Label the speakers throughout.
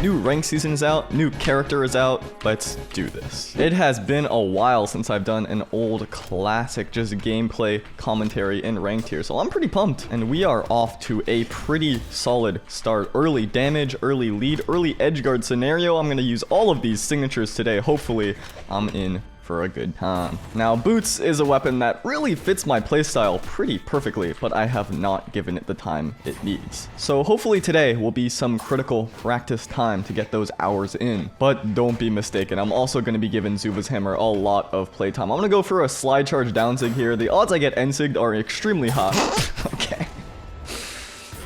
Speaker 1: New rank season is out, new character is out. Let's do this. It has been a while since I've done an old classic just gameplay commentary in ranked here, so I'm pretty pumped. And we are off to a pretty solid start. Early damage, early lead, early edgeguard scenario. I'm gonna use all of these signatures today. Hopefully I'm in for a good time. Now, boots is a weapon that really fits my playstyle pretty perfectly, but I have not given it the time it needs. So hopefully today will be some critical practice time to get those hours in. But don't be mistaken, I'm also going to be giving Zuva's hammer a lot of playtime. I'm going to go for a slide charge down sig here. The odds I get end sigged are extremely high. Okay.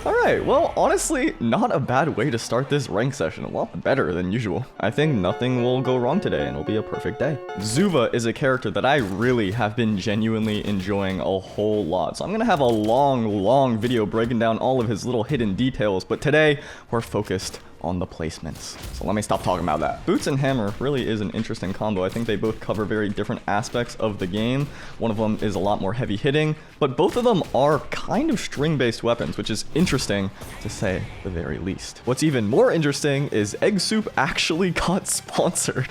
Speaker 1: Alright, well, honestly, not a bad way to start this rank session. A lot better than usual. I think nothing will go wrong today, and it'll be a perfect day. Zuva is a character that I really have been genuinely enjoying a whole lot. So I'm gonna have a long video breaking down all of his little hidden details, but today, we're focused on the placements. So let me stop talking about that. Boots and hammer really is an interesting combo. I think they both cover very different aspects of the game. One of them is a lot more heavy hitting, but both of them are kind of string-based weapons, which is interesting to say the very least. What's even more interesting is eggsoup actually got sponsored.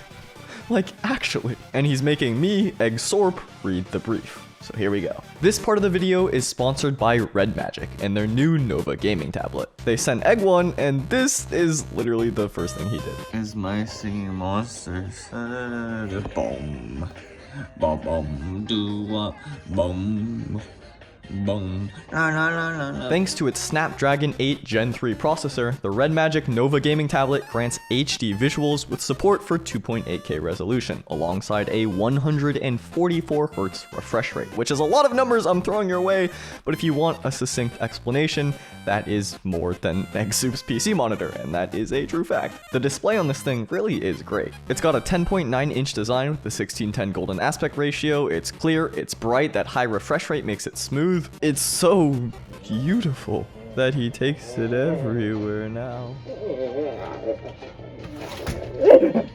Speaker 1: Like, actually. And he's making me, eggsoup, read the brief. So here we go. This part of the video is sponsored by Red Magic and their new Nova gaming tablet. They sent Egg one, and this is literally the first thing he did.
Speaker 2: Is my singing monsters. Boom. Boom, boom, do boom. Boom. La, la, la, la, la.
Speaker 1: Thanks to its Snapdragon 8 Gen 3 processor, the Red Magic Nova gaming tablet grants HD visuals with support for 2.8K resolution, alongside a 144Hz refresh rate, which is a lot of numbers I'm throwing your way, but if you want a succinct explanation, that is more than eggsoup's PC monitor, and that is a true fact. The display on this thing really is great. It's got a 10.9-inch design with the 16:10 golden aspect ratio, it's clear, it's bright, that high refresh rate makes it smooth. It's so beautiful that he takes it everywhere now.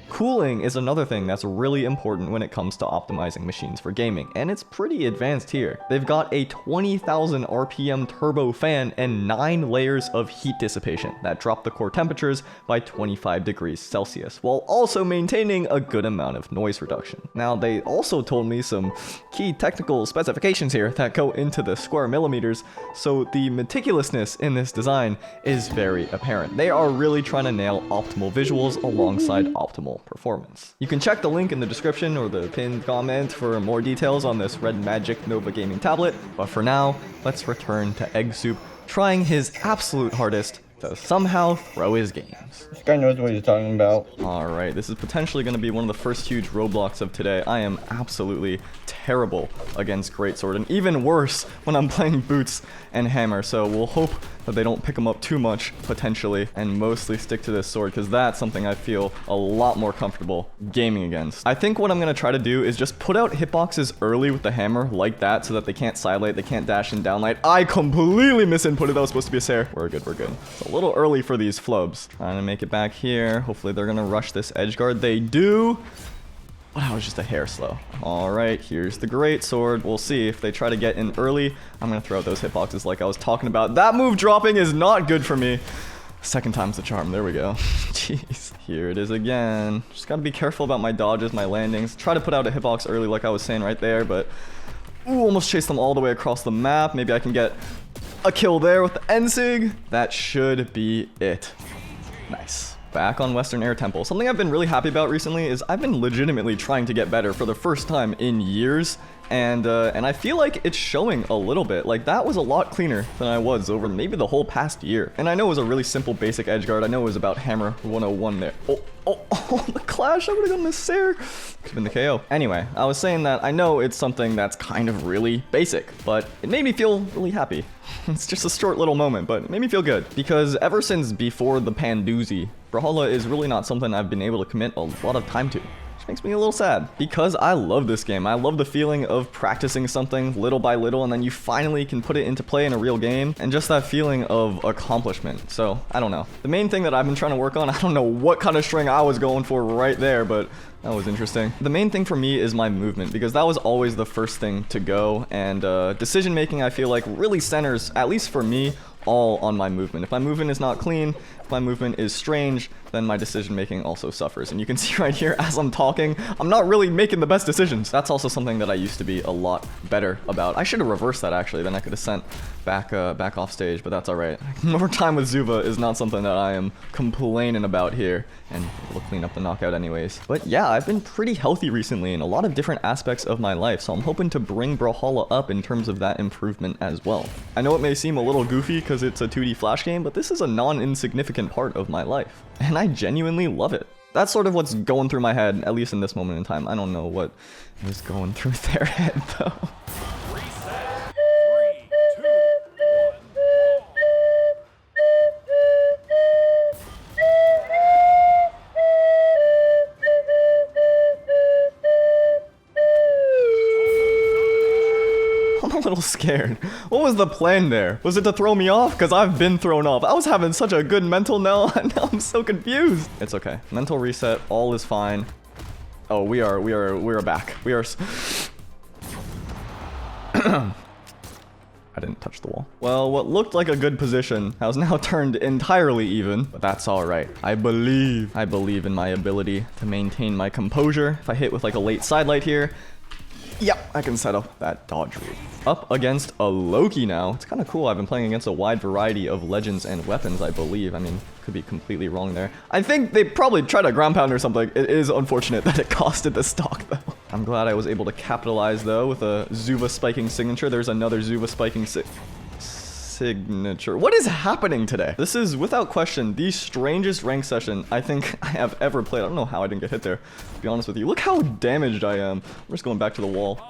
Speaker 1: Cooling is another thing that's really important when it comes to optimizing machines for gaming, and it's pretty advanced here. They've got a 20,000 RPM turbo fan and 9 layers of heat dissipation that drop the core temperatures by 25 degrees Celsius, while also maintaining a good amount of noise reduction. Now, they also told me some key technical specifications here that go into the square millimeters, so the meticulousness in this design is very apparent. They are really trying to nail optimal visuals alongside optimal performance. You can check the link in the description or the pinned comment for more details on this Red Magic Nova gaming tablet, but for now, let's return to eggsoup trying his absolute hardest to somehow throw his games.
Speaker 2: This guy knows what he's talking about.
Speaker 1: Alright, this is potentially going to be one of the first huge roadblocks of today. I am absolutely terrible against greatsword, and even worse when I'm playing boots and hammer, so we'll hope that they don't pick them up too much, potentially, and mostly stick to this sword, because that's something I feel a lot more comfortable gaming against. I think what I'm going to try to do is just put out hitboxes early with the hammer, like that, so that they can't sidelight, they can't dash and downlight. I completely misinputted, that was supposed to be a Sair. We're good, we're good. It's a little early for these flubs. Trying to make it back here. Hopefully they're going to rush this edge guard. They do. But that was just a hair slow. Alright, here's the great sword. We'll see if they try to get in early. I'm going to throw out those hitboxes like I was talking about. That move dropping is not good for me. Second time's the charm. There we go. Jeez. Here it is again. Just got to be careful about my dodges, my landings. Try to put out a hitbox early like I was saying right there, but ooh, almost chased them all the way across the map. Maybe I can get a kill there with the Ensig. That should be it. Nice. Back on Western Air Temple. Something I've been really happy about recently is I've been legitimately trying to get better for the first time in years, and I feel like it's showing a little bit. Like, that was a lot cleaner than I was over maybe the whole past year. And I know it was a really simple basic edge guard. I know it was about hammer 101 there. Oh, the clash. I would have gotten the Sair. Could have been the KO. Anyway, I was saying that I know it's something that's kind of really basic, but it made me feel really happy. It's just a short little moment, but it made me feel good. Because ever since before the Pandoozy, Brawlhalla is really not something I've been able to commit a lot of time to. Which makes me a little sad, because I love this game. I love the feeling of practicing something little by little, and then you finally can put it into play in a real game, and just that feeling of accomplishment. So, I don't know. The main thing that I've been trying to work on, I don't know what kind of string I was going for right there, but that was interesting. The main thing for me is my movement, because that was always the first thing to go, and decision making I feel like really centers, at least for me, all on my movement. If my movement is not clean, my movement is strange, then my decision making also suffers. And you can see right here, as I'm talking, I'm not really making the best decisions. That's also something that I used to be a lot better about. I should have reversed that actually, then I could have sent back off stage, but that's all right. More time with Zuva is not something that I am complaining about here, and we'll clean up the knockout anyways. But yeah, I've been pretty healthy recently in a lot of different aspects of my life, so I'm hoping to bring Brawlhalla up in terms of that improvement as well. I know it may seem a little goofy because it's a 2D Flash game, but this is a non-insignificant part of my life, and I genuinely love it. That's sort of what's going through my head, at least in this moment in time. I don't know what is going through their head, though. I'm a little scared. What was the plan there? Was it to throw me off? Because I've been thrown off. I was having such a good mental now. Now I'm so confused. It's okay. Mental reset. All is fine. Oh, we are back. We are... I didn't touch the wall. Well, what looked like a good position has now turned entirely even, but that's all right. I believe in my ability to maintain my composure. If I hit with like a late sidelight here, yep, I can set up that dodge route. Up against a Loki now. It's kind of cool. I've been playing against a wide variety of legends and weapons, I believe. I mean, could be completely wrong there. I think they probably tried a ground pound or something. It is unfortunate that it costed the stock, though. I'm glad I was able to capitalize, though, with a Zuva spiking signature. There's another Zuva spiking signature. What is happening today? This is, without question, the strangest rank session I think I have ever played. I don't know how I didn't get hit there, to be honest with you. Look how damaged I am. I'm just going back to the wall.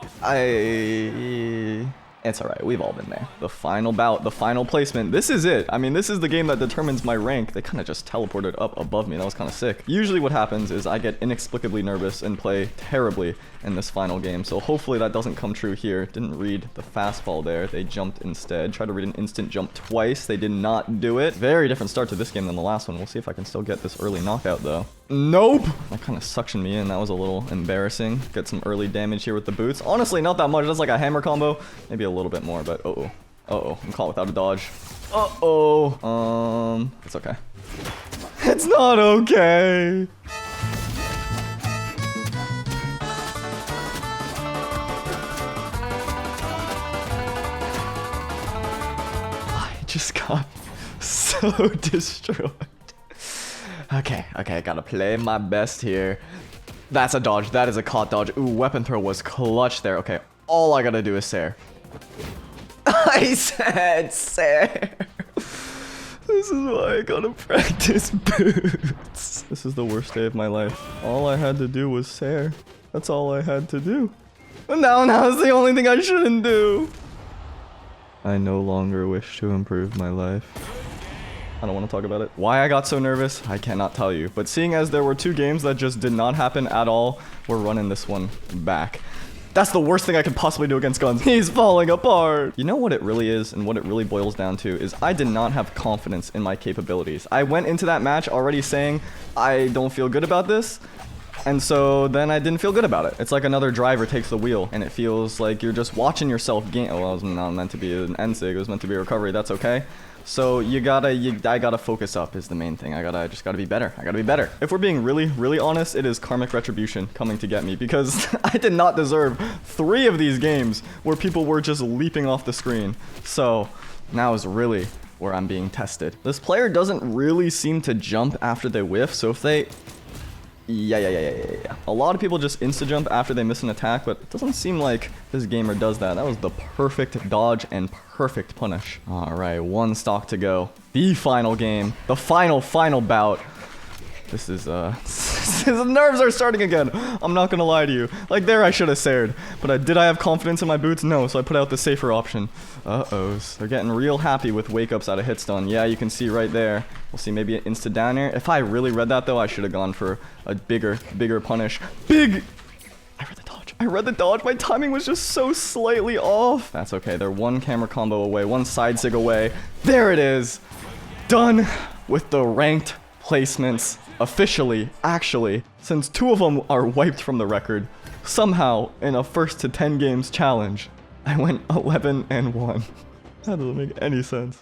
Speaker 1: It's alright, we've all been there. The final bout, the final placement. This is it. I mean, this is the game that determines my rank. They kind of just teleported up above me. That was kind of sick. Usually what happens is I get inexplicably nervous and play terribly in this final game. So hopefully that doesn't come true here. Didn't read the fastball there. They jumped instead. Tried to read an instant jump twice. They did not do it. Very different start to this game than the last one. We'll see if I can still get this early knockout though. Nope! That kind of suctioned me in. That was a little embarrassing. Get some early damage here with the boots. Honestly, not that much. That's like a hammer combo. Maybe a little bit more, but uh-oh. Uh-oh. I'm caught without a dodge. Uh-oh. It's okay. It's not okay. I just got so destroyed. Okay, I gotta play my best here. That's a dodge. That is a caught dodge. Ooh, weapon throw was clutch there. Okay, all I gotta do is Sair. I said Sair. This is why I gotta practice boots. This is the worst day of my life. All I had to do was Sair. That's all I had to do. And now is the only thing I shouldn't do. I no longer wish to improve my life. I don't want to talk about it. Why I got so nervous, I cannot tell you. But seeing as there were 2 games that just did not happen at all, we're running this one back. That's the worst thing I could possibly do against guns. He's falling apart. You know what it really is and what it really boils down to is I did not have confidence in my capabilities. I went into that match already saying, I don't feel good about this. And so then I didn't feel good about it. It's like another driver takes the wheel and it feels like you're just watching yourself gain. Oh, well, it was not meant to be an end sig. It was meant to be a recovery. That's okay. So I gotta focus up is the main thing. I just gotta be better. I gotta be better. If we're being really honest, it is karmic retribution coming to get me because I did not deserve 3 of these games where people were just leaping off the screen. So now is really where I'm being tested. This player doesn't really seem to jump after they whiff. So if they... Yeah. A lot of people just insta-jump after they miss an attack, but it doesn't seem like this gamer does that. That was the perfect dodge and perfect punish. All right, 1 stock to go. The final game. The final bout. This is, the nerves are starting again. I'm not gonna lie to you. Like there I should have Saired. But did I have confidence in my boots? No, so I put out the safer option. Uh-ohs. They're getting real happy with wake-ups out of hit stun. Yeah, you can see right there. We'll see maybe an insta down air. If I really read that though, I should have gone for a bigger punish. I read the dodge. My timing was just so slightly off. That's okay. They're 1 camera combo away, 1 side sig away. There it is. Done with the ranked placements. Officially, actually, since 2 of them are wiped from the record, somehow in a 1st to 10 games challenge, I went 11-1. That doesn't make any sense.